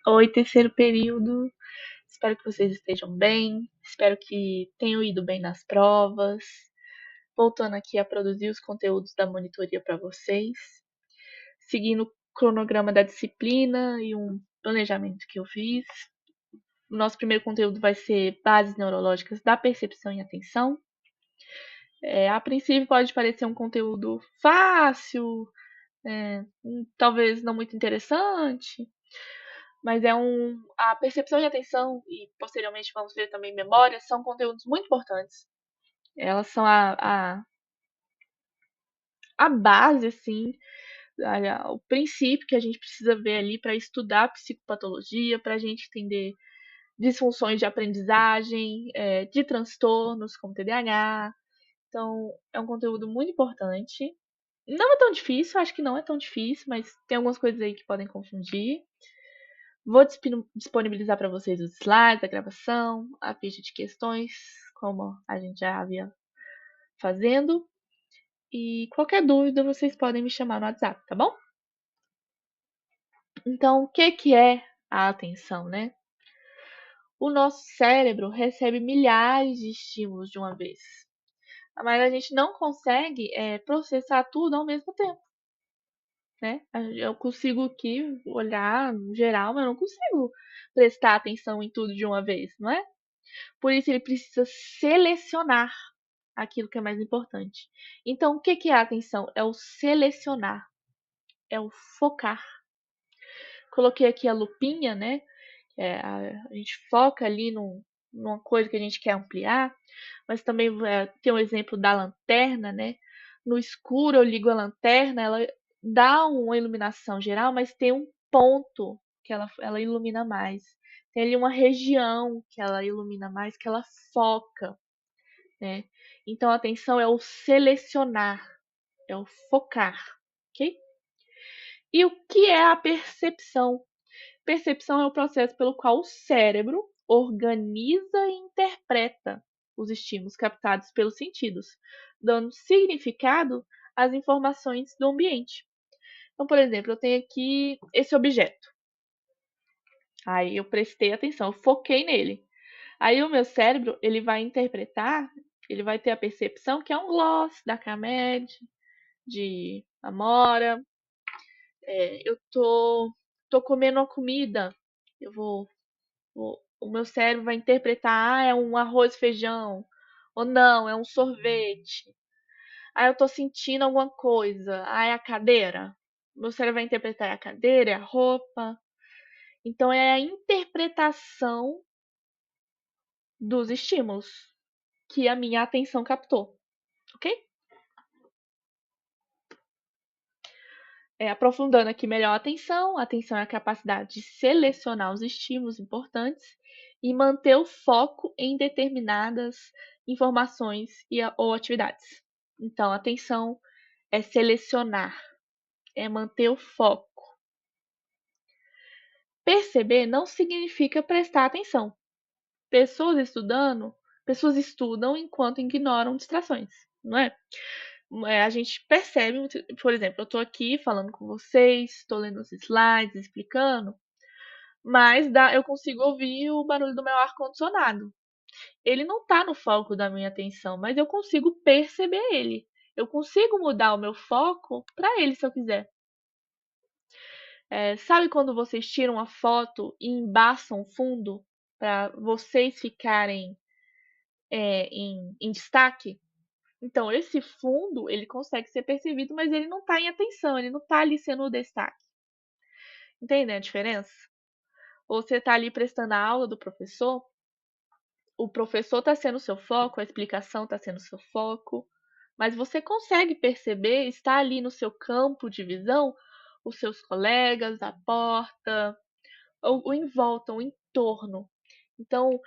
Oi, terceiro período. Espero que vocês estejam bem. Espero que tenham ido bem nas provas. Voltando aqui a produzir os conteúdos da monitoria para vocês, seguindo o cronograma da disciplina e um planejamento que eu fiz. O nosso primeiro conteúdo vai ser bases neurológicas da percepção e atenção. A princípio pode parecer um conteúdo fácil, talvez não muito interessante, mas a percepção e atenção, e posteriormente vamos ver também memória, são conteúdos muito importantes. Elas são a base, assim, o princípio que a gente precisa ver ali para estudar psicopatologia, para a gente entender disfunções de aprendizagem, de transtornos como TDAH. Então, é um conteúdo muito importante. Não é tão difícil, acho que não é tão difícil, mas tem algumas coisas aí que podem confundir. Vou disponibilizar para vocês os slides, a gravação, a ficha de questões, como a gente já havia fazendo. E qualquer dúvida, vocês podem me chamar no WhatsApp, tá bom? Então, o que é a atenção, né? O nosso cérebro recebe milhares de estímulos de uma vez, mas a gente não consegue processar tudo ao mesmo tempo, né? Eu consigo aqui olhar no geral, mas eu não consigo prestar atenção em tudo de uma vez, não é? Por isso ele precisa selecionar aquilo que é mais importante. Então, o que é a atenção? É o selecionar, é o focar. Coloquei aqui a lupinha, né? A gente foca ali numa coisa que a gente quer ampliar, mas também tem um exemplo da lanterna, né? No escuro eu ligo a lanterna, ela dá uma iluminação geral, mas tem um ponto que ela ilumina mais. Tem ali uma região que ela ilumina mais, que ela foca, né? Então a atenção é o selecionar, é o focar, ok? E o que é a percepção? Percepção é o processo pelo qual o cérebro organiza e interpreta os estímulos captados pelos sentidos, dando significado às informações do ambiente. Então, por exemplo, eu tenho aqui esse objeto. Aí eu prestei atenção, eu foquei nele. Aí o meu cérebro, ele vai interpretar, ele vai ter a percepção que é um gloss da Camed, de Amora. Eu tô comendo uma comida, eu o meu cérebro vai interpretar, é um arroz e feijão, ou não, é um sorvete. Eu tô sentindo alguma coisa, é a cadeira. Meu cérebro vai interpretar a cadeira, é a roupa. Então é a interpretação dos estímulos que a minha atenção captou, ok? Aprofundando aqui melhor a atenção é a capacidade de selecionar os estímulos importantes e manter o foco em determinadas informações ou atividades. Então, atenção é selecionar, é manter o foco. Perceber não significa prestar atenção. Pessoas estudam enquanto ignoram distrações, não é? A gente percebe, por exemplo, eu estou aqui falando com vocês, estou lendo os slides, explicando, mas eu consigo ouvir o barulho do meu ar-condicionado. Ele não está no foco da minha atenção, mas eu consigo perceber ele. Eu consigo mudar o meu foco para ele se eu quiser. Sabe quando vocês tiram uma foto e embaçam o fundo para vocês ficarem em destaque? Então, esse fundo, ele consegue ser percebido, mas ele não está em atenção, ele não está ali sendo o destaque. Entende a diferença? Ou você está ali prestando a aula do professor, o professor está sendo o seu foco, a explicação está sendo o seu foco, mas você consegue perceber, está ali no seu campo de visão, os seus colegas, a porta, o em volta, o entorno. Então,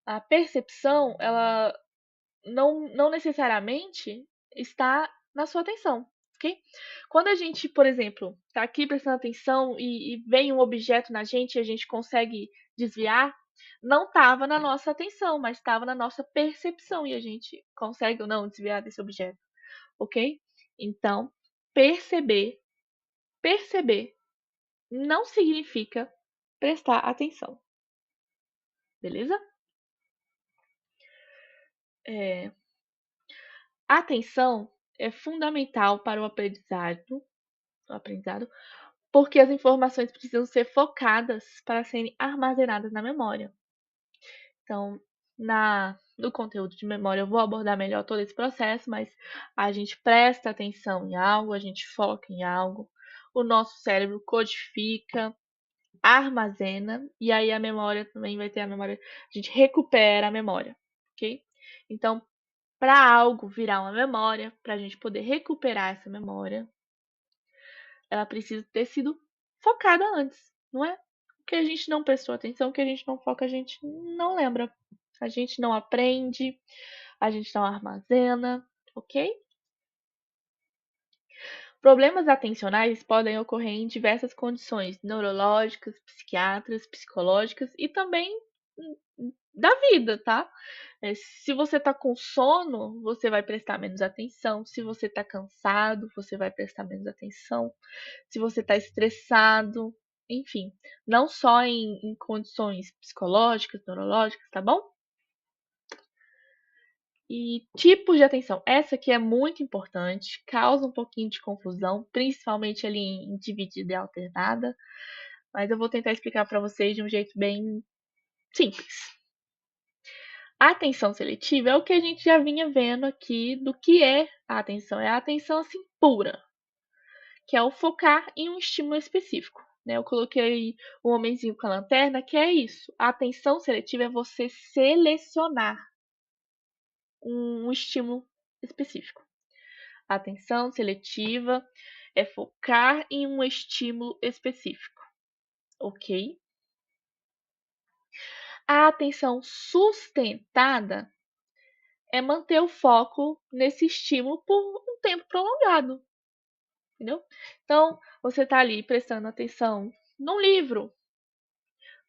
a percepção, ela não necessariamente está na sua atenção, ok? Quando a gente, por exemplo, está aqui prestando atenção e vem um objeto na gente e a gente consegue desviar, não estava na nossa atenção, mas estava na nossa percepção e a gente consegue ou não desviar desse objeto, ok? Então, perceber não significa prestar atenção. Beleza? A atenção é fundamental para o aprendizado, porque as informações precisam ser focadas para serem armazenadas na memória. Então, no conteúdo de memória, eu vou abordar melhor todo esse processo, mas a gente presta atenção em algo, a gente foca em algo, o nosso cérebro codifica, armazena, e aí a memória também vai ter a memória, a gente recupera a memória, ok? Então, para algo virar uma memória, para a gente poder recuperar essa memória, ela precisa ter sido focada antes, não é? O que a gente não prestou atenção, o que a gente não foca, a gente não lembra. A gente não aprende, a gente não armazena, ok? Problemas atencionais podem ocorrer em diversas condições neurológicas, psiquiátricas, psicológicas e também da vida, tá? Se você tá com sono, você vai prestar menos atenção. Se você tá cansado, você vai prestar menos atenção. Se você tá estressado, enfim, não só em condições psicológicas, neurológicas, tá bom? E tipos de atenção. Essa aqui é muito importante, causa um pouquinho de confusão, principalmente ali em dividida e alternada, mas eu vou tentar explicar para vocês de um jeito bem simples. A atenção seletiva é o que a gente já vinha vendo aqui do que é a atenção. É a atenção assim pura, que é o focar em um estímulo específico. Né? Eu coloquei o homenzinho com a lanterna, que é isso. A atenção seletiva é você selecionar um estímulo específico. A atenção seletiva é focar em um estímulo específico, ok? A atenção sustentada é manter o foco nesse estímulo por um tempo prolongado, entendeu? Então, você está ali prestando atenção num livro.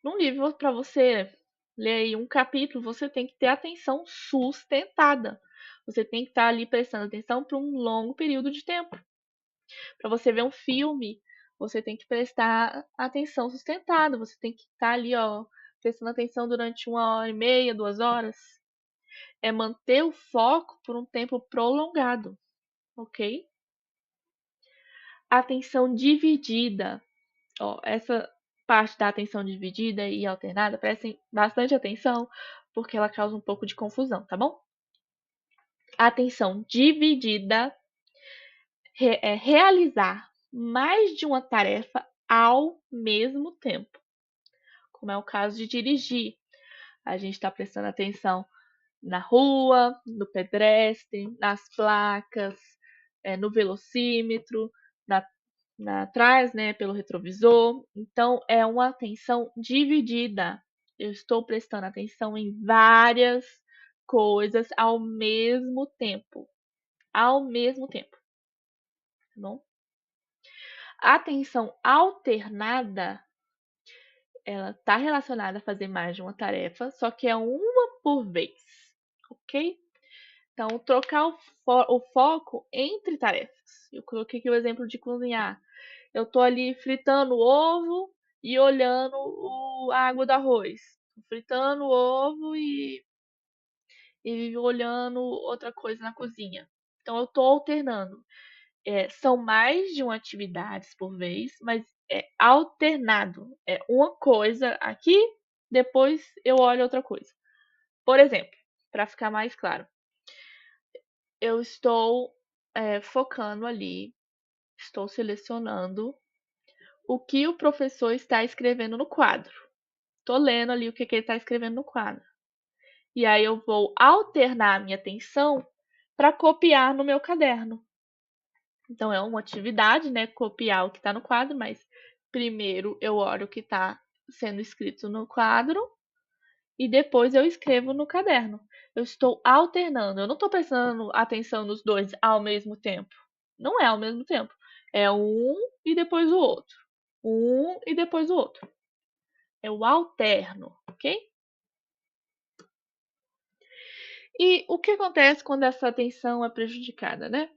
Num livro, para você ler aí um capítulo, você tem que ter atenção sustentada. Você tem que estar ali prestando atenção por um longo período de tempo. Para você ver um filme, você tem que prestar atenção sustentada. Você tem que estar ali, ó, prestando atenção durante 1h30, 2 horas. É manter o foco por um tempo prolongado, ok? Atenção dividida. Ó, essa parte da atenção dividida e alternada, prestem bastante atenção, porque ela causa um pouco de confusão, tá bom? Atenção dividida é realizar mais de uma tarefa ao mesmo tempo, como é o caso de dirigir. A gente está prestando atenção na rua, no pedestre, nas placas, no velocímetro, atrás, né, pelo retrovisor. Então, é uma atenção dividida. Eu estou prestando atenção em várias coisas ao mesmo tempo. Ao mesmo tempo. Tá bom? A atenção alternada, ela está relacionada a fazer mais de uma tarefa, só que é uma por vez, ok? Então, trocar o foco entre tarefas. Eu coloquei aqui o exemplo de cozinhar. Eu tô ali fritando o ovo e olhando a água do arroz. Fritando o ovo e olhando outra coisa na cozinha. Então, eu tô alternando. São mais de uma atividade por vez, mas é alternado. É uma coisa aqui, depois eu olho outra coisa. Por exemplo, para ficar mais claro, eu estou focando ali, estou selecionando o que o professor está escrevendo no quadro. Estou lendo ali o que ele está escrevendo no quadro. E aí eu vou alternar a minha atenção para copiar no meu caderno. Então é uma atividade, né? Copiar o que está no quadro, mas primeiro eu olho o que está sendo escrito no quadro e depois eu escrevo no caderno. Eu estou alternando, eu não estou prestando atenção nos dois ao mesmo tempo. Não é ao mesmo tempo. É um e depois o outro. Um e depois o outro. É o alterno, ok? E o que acontece quando essa atenção é prejudicada, né?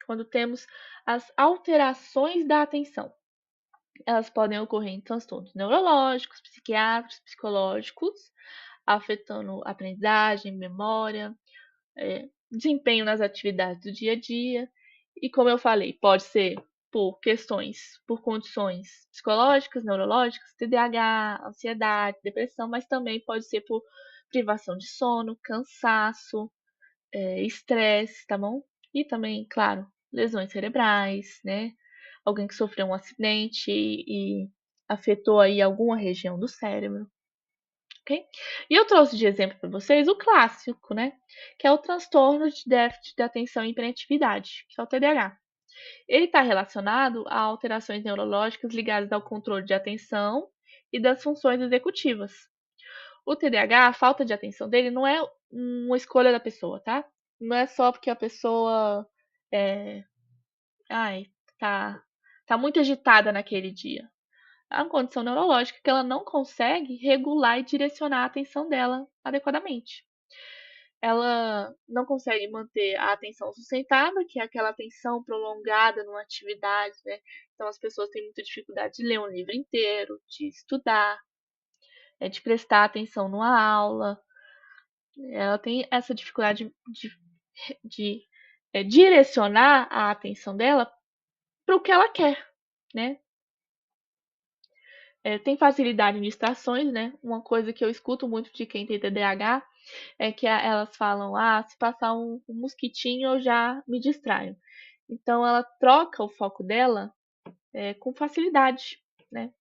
Quando temos as alterações da atenção. Elas podem ocorrer em transtornos neurológicos, psiquiátricos, psicológicos, afetando aprendizagem, memória, desempenho nas atividades do dia a dia. E como eu falei, pode ser por condições psicológicas, neurológicas, TDAH, ansiedade, depressão, mas também pode ser por privação de sono, cansaço, estresse, tá bom? E também, claro, lesões cerebrais, né? Alguém que sofreu um acidente e afetou aí alguma região do cérebro, ok? E eu trouxe de exemplo para vocês o clássico, né? Que é o transtorno de déficit de atenção e hiperatividade, que é o TDAH. Ele está relacionado a alterações neurológicas ligadas ao controle de atenção e das funções executivas. O TDAH, a falta de atenção dele não é uma escolha da pessoa, tá? Não é só porque a pessoa é, ai, tá, tá muito agitada naquele dia. É uma condição neurológica que ela não consegue regular e direcionar a atenção dela adequadamente. Ela não consegue manter a atenção sustentada, que é aquela atenção prolongada numa atividade, né? Então as pessoas têm muita dificuldade de ler um livro inteiro, de estudar, de prestar atenção numa aula. Ela tem essa dificuldade de direcionar a atenção dela para o que ela quer, né? Tem facilidade em distrações, né? Uma coisa que eu escuto muito de quem tem TDAH é que elas falam: ah, se passar um mosquitinho eu já me distraio. Então ela troca o foco dela com facilidade, né?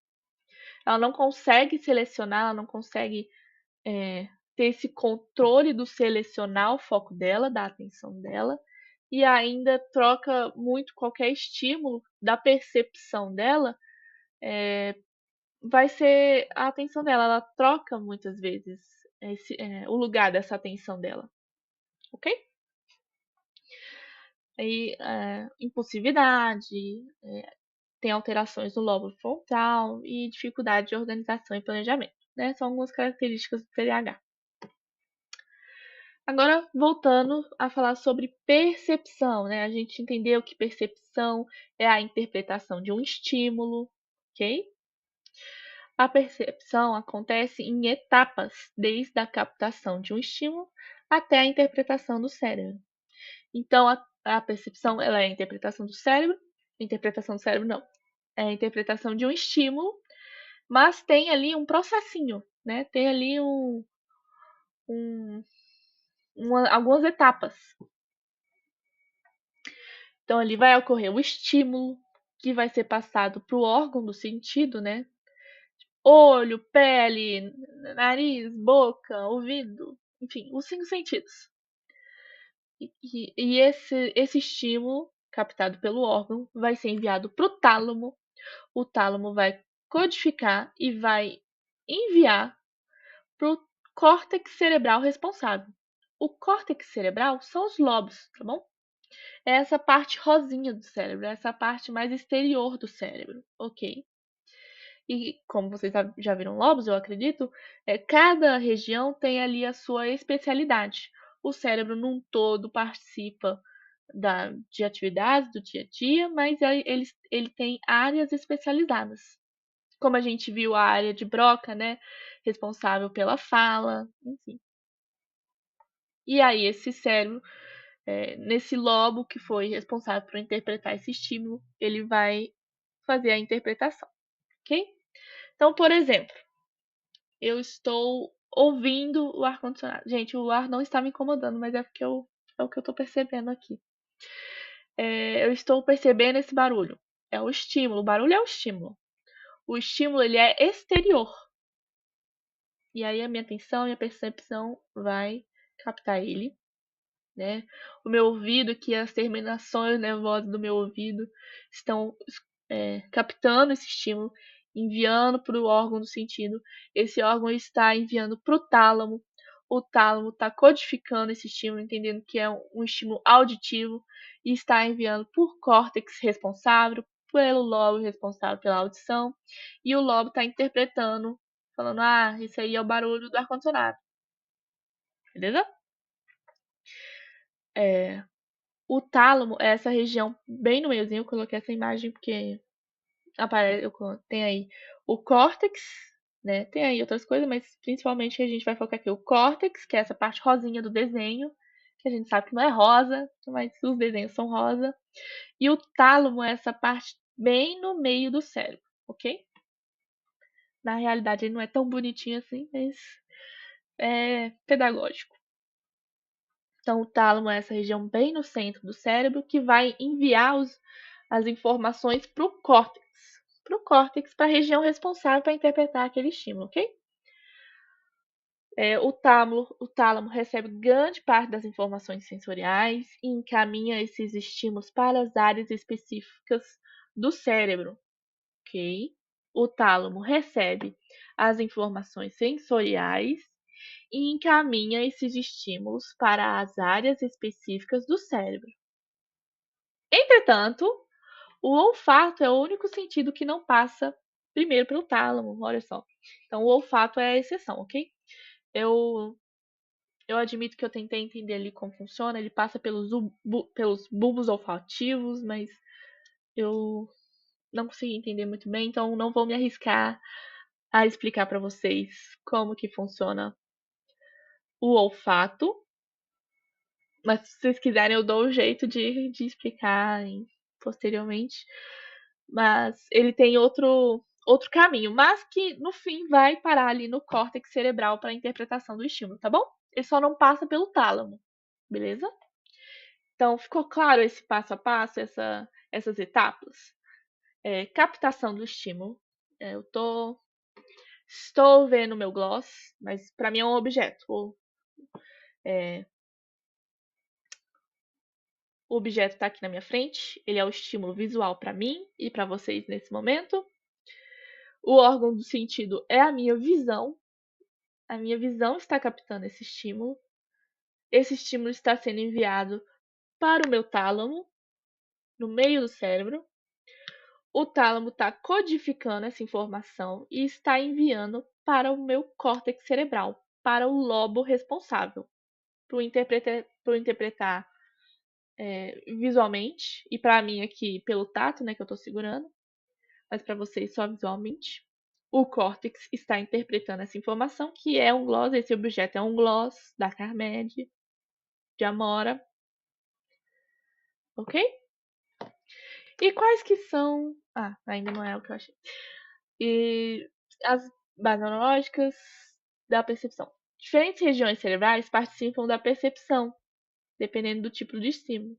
Ela não consegue selecionar, ela não consegue ter esse controle do selecionar o foco dela, da atenção dela, e ainda troca muito qualquer estímulo da percepção dela, vai ser a atenção dela. Ela troca muitas vezes o lugar dessa atenção dela, ok? Aí, impulsividade, tem alterações no lobo frontal e dificuldade de organização e planejamento, né? São algumas características do TDAH. Agora, voltando a falar sobre percepção, né? A gente entendeu que percepção é a interpretação de um estímulo, ok? A percepção acontece em etapas, desde a captação de um estímulo até a interpretação do cérebro. Então, a percepção ela é a interpretação do cérebro não, é a interpretação de um estímulo, mas tem ali um processinho, né? Tem ali algumas etapas. Então, ali vai ocorrer o estímulo, que vai ser passado para o órgão do sentido, né? Olho, pele, nariz, boca, ouvido, enfim, os 5 sentidos. E esse estímulo, captado pelo órgão, vai ser enviado para o tálamo. O tálamo vai codificar e vai enviar para o córtex cerebral responsável. O córtex cerebral são os lobos, tá bom? É essa parte rosinha do cérebro, é essa parte mais exterior do cérebro, ok? E como vocês já viram lobos, eu acredito, cada região tem ali a sua especialidade. O cérebro num todo participa de atividades do dia a dia, mas ele tem áreas especializadas. Como a gente viu a área de Broca, né, responsável pela fala, enfim. E aí esse cérebro, nesse lobo que foi responsável por interpretar esse estímulo, ele vai fazer a interpretação, ok? Então, por exemplo, eu estou ouvindo o ar-condicionado. Gente, o ar não está me incomodando, mas é porque é o que eu estou percebendo aqui. Eu estou percebendo esse barulho. É o estímulo. O barulho é o estímulo. O estímulo ele é exterior. E aí a minha atenção, a minha percepção vai captar ele, né? O meu ouvido, que as terminações nervosas do meu ouvido estão captando esse estímulo, enviando para o órgão do sentido. Esse órgão está enviando para o tálamo. O tálamo está codificando esse estímulo, entendendo que é um estímulo auditivo, e está enviando por córtex responsável, pelo lobo responsável pela audição, e o lobo está interpretando, falando: ah, isso aí é o barulho do ar-condicionado. Beleza? O tálamo é essa região bem no meiozinho. Eu coloquei essa imagem porque tem aí o córtex, né? Tem aí outras coisas, mas principalmente a gente vai focar aqui o córtex, que é essa parte rosinha do desenho, que a gente sabe que não é rosa, mas os desenhos são rosa. E o tálamo é essa parte bem no meio do cérebro, ok? Na realidade ele não é tão bonitinho assim, mas é pedagógico. Então, o tálamo é essa região bem no centro do cérebro que vai enviar as informações para o córtex. Para o córtex, para a região responsável para interpretar aquele estímulo, ok? O tálamo recebe grande parte das informações sensoriais e encaminha esses estímulos para as áreas específicas do cérebro, ok? O tálamo recebe as informações sensoriais e encaminha esses estímulos para as áreas específicas do cérebro. Entretanto, o olfato é o único sentido que não passa primeiro pelo tálamo, olha só. Então, o olfato é a exceção, ok? Eu, eu admito que eu tentei entender ali como funciona, ele passa pelos bulbos olfativos, mas eu não consegui entender muito bem, então não vou me arriscar a explicar para vocês como que funciona o olfato. Mas se vocês quiserem, eu dou um jeito de explicar posteriormente. Mas ele tem outro caminho, mas que no fim vai parar ali no córtex cerebral para a interpretação do estímulo, tá bom? Ele só não passa pelo tálamo, beleza? Então, ficou claro esse passo a passo, essas etapas? Captação do estímulo. Estou vendo meu gloss, mas para mim é um objeto. É, O objeto está aqui na minha frente, ele é o estímulo visual para mim e para vocês nesse momento. O órgão do sentido é a minha visão. A minha visão está captando esse estímulo. Esse estímulo está sendo enviado para o meu tálamo, no meio do cérebro. O tálamo está codificando essa informação e está enviando para o meu córtex cerebral, para o lobo responsável por interpretar visualmente, e para mim aqui pelo tato, né, que eu estou segurando, mas para vocês só visualmente. O córtex está interpretando essa informação, que é um gloss, esse objeto é um gloss da Carmed, de Amora, ok? E quais que são... Ah, ainda não é o que eu achei. E as bases neurológicas da percepção. Diferentes regiões cerebrais participam da percepção, dependendo do tipo de estímulo.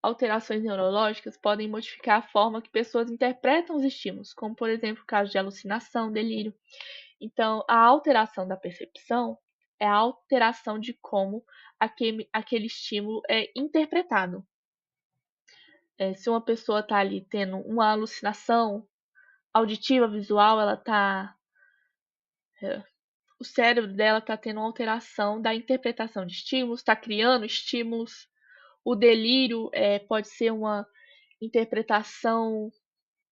Alterações neurológicas podem modificar a forma que pessoas interpretam os estímulos, como, por exemplo, o caso de alucinação, delírio. Então, a alteração da percepção é a alteração de como aquele estímulo é interpretado. Se uma pessoa está ali tendo uma alucinação auditiva, visual, o cérebro dela está tendo uma alteração da interpretação de estímulos, está criando estímulos. O delírio pode ser uma interpretação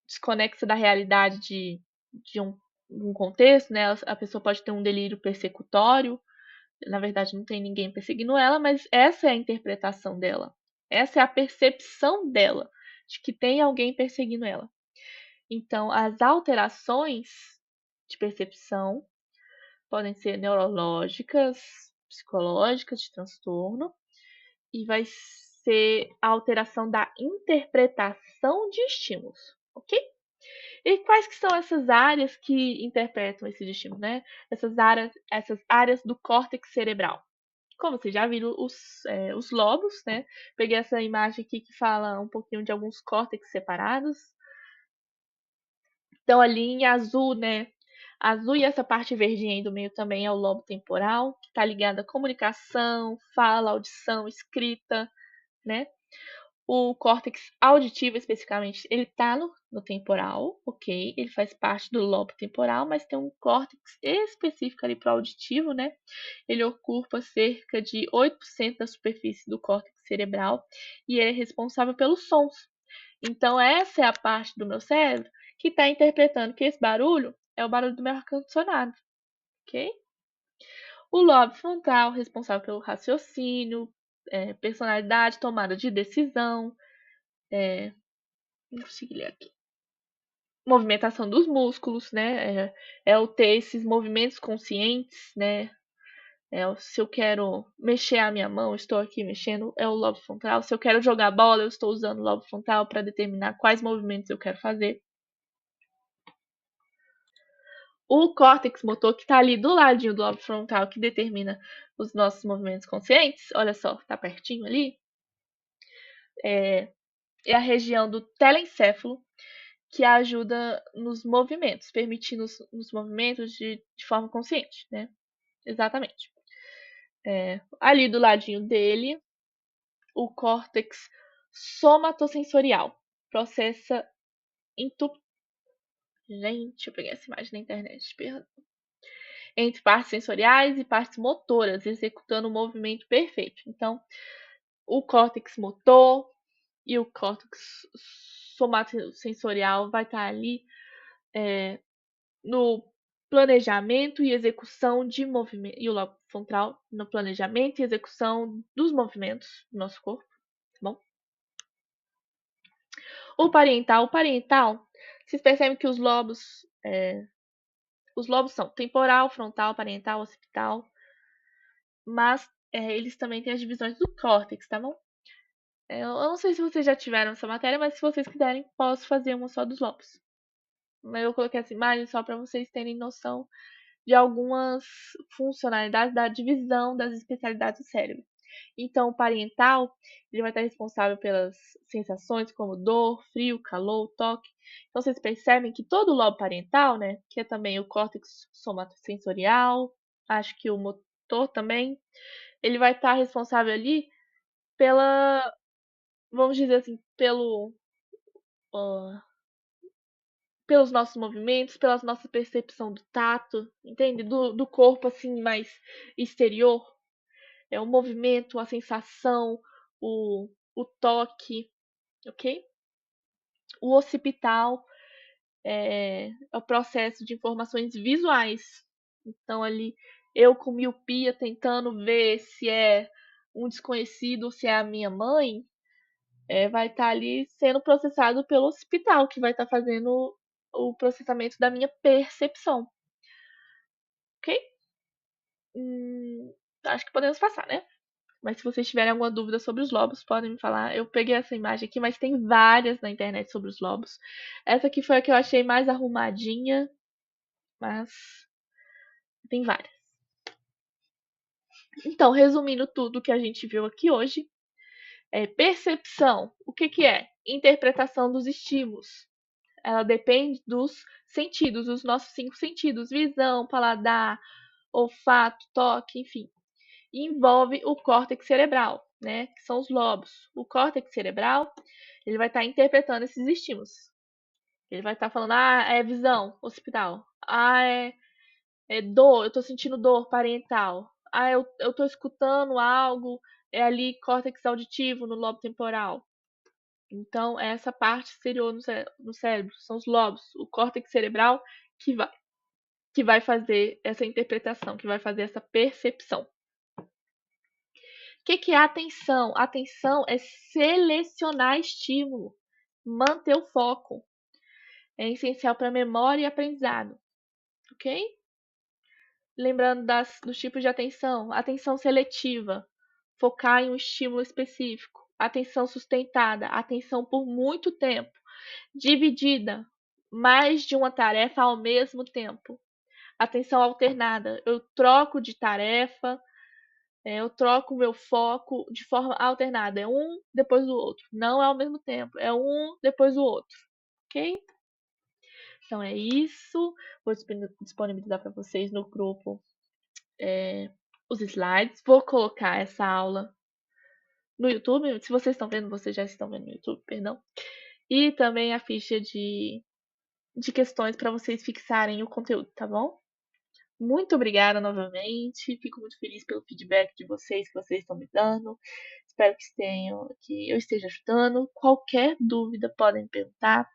desconexa da realidade de um contexto, né? A pessoa pode ter um delírio persecutório, na verdade não tem ninguém perseguindo ela, mas essa é a interpretação dela. Essa é a percepção dela de que tem alguém perseguindo ela. Então, as alterações de percepção podem ser neurológicas, psicológicas, de transtorno, e vai ser a alteração da interpretação de estímulos, ok? E quais que são essas áreas que interpretam esse estímulo, né? Essas áreas do córtex cerebral. Como vocês já viram, os lobos, né? Peguei essa imagem aqui que fala um pouquinho de alguns córtex separados. Então, ali em azul, né? Azul e essa parte verdinha aí do meio também é o lobo temporal, que está ligado à comunicação, fala, audição, escrita, né? O córtex auditivo, especificamente, ele está no temporal, ok? Ele faz parte do lobo temporal, mas tem um córtex específico ali para o auditivo, né? Ele ocupa cerca de 8% da superfície do córtex cerebral e é responsável pelos sons. Então, essa é a parte do meu cérebro que está interpretando que esse barulho é o barulho do meu ar-condicionado, ok? O lobo frontal, responsável pelo raciocínio, personalidade, tomada de decisão, não consegui ler aqui. movimentação dos músculos, né? É o ter esses movimentos conscientes, né? Se eu quero mexer a minha mão, estou aqui mexendo, é o lobo frontal. Se eu quero jogar bola, eu estou usando o lobo frontal para determinar quais movimentos eu quero fazer. O córtex motor, que está ali do ladinho do lobo frontal, que determina os nossos movimentos conscientes, olha só, está pertinho ali, é a região do telencéfalo, que ajuda nos movimentos, permitindo os movimentos de forma consciente, né? Exatamente. Ali do ladinho dele, o córtex somatosensorial processa Gente, eu peguei essa imagem na internet, perdão. Entre partes sensoriais e partes motoras, executando o movimento perfeito. Então, o córtex motor e o córtex somatosensorial vai estar ali no planejamento e execução de movimento, e o lobo frontal no planejamento e execução dos movimentos do nosso corpo, tá bom? O parietal, vocês percebem que os lobos são temporal, frontal, parietal, occipital, mas eles também têm as divisões do córtex, tá bom? Eu não sei se vocês já tiveram essa matéria, mas se vocês quiserem, posso fazer uma só dos lobos. Mas eu coloquei essa imagem só para vocês terem noção de algumas funcionalidades da divisão das especialidades do cérebro. Então, o parietal, ele vai estar responsável pelas sensações como dor, frio, calor, toque. Então, vocês percebem que todo o lobo parietal, né, que é também o córtex somatosensorial, acho que o motor também, ele vai estar responsável ali pela, vamos dizer assim, uh, pelos nossos movimentos, pela nossa percepção do tato, entende? Do corpo assim mais exterior. É o movimento, a sensação, o toque, ok? O occipital é o processo de informações visuais. Então, ali, eu com miopia tentando ver se é um desconhecido ou se é a minha mãe, vai estar ali sendo processado pelo occipital, que vai estar fazendo o processamento da minha percepção. Ok? Acho que podemos passar, né? Mas se vocês tiverem alguma dúvida sobre os lobos, podem me falar. Eu peguei essa imagem aqui, mas tem várias na internet sobre os lobos. Essa aqui foi a que eu achei mais arrumadinha, mas tem várias. Então, resumindo tudo que a gente viu aqui hoje, percepção. O que é? Interpretação dos estímulos. Ela depende dos sentidos, dos nossos 5 sentidos: visão, paladar, olfato, toque, enfim. Envolve o córtex cerebral, né? Que são os lobos. O córtex cerebral, ele vai estar interpretando esses estímulos. Ele vai estar falando, é visão, occipital. É dor, eu estou sentindo dor, parietal. Eu estou escutando algo, é ali córtex auditivo, no lobo temporal. Então, essa parte exterior no cérebro, são os lobos, o córtex cerebral que vai fazer essa interpretação, que vai fazer essa percepção. O que é atenção? Atenção é selecionar estímulo, manter o foco. É essencial para memória e aprendizado, ok? Lembrando dos tipos de atenção. Atenção seletiva, focar em um estímulo específico. Atenção sustentada, atenção por muito tempo. Dividida, mais de uma tarefa ao mesmo tempo. Atenção alternada, eu troco de tarefa, eu troco o meu foco de forma alternada. É um depois do outro. Não é ao mesmo tempo. É um depois do outro. Ok? Então é isso. Vou disponibilizar para vocês no grupo os slides. Vou colocar essa aula no YouTube. Se vocês estão vendo, vocês já estão vendo no YouTube, perdão. E também a ficha de questões para vocês fixarem o conteúdo, tá bom? Muito obrigada novamente. Fico muito feliz pelo feedback de vocês que vocês estão me dando. Espero que eu esteja ajudando. Qualquer dúvida podem me perguntar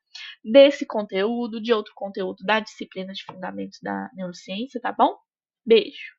desse conteúdo, de outro conteúdo da disciplina de fundamentos da neurociência, tá bom? Beijo!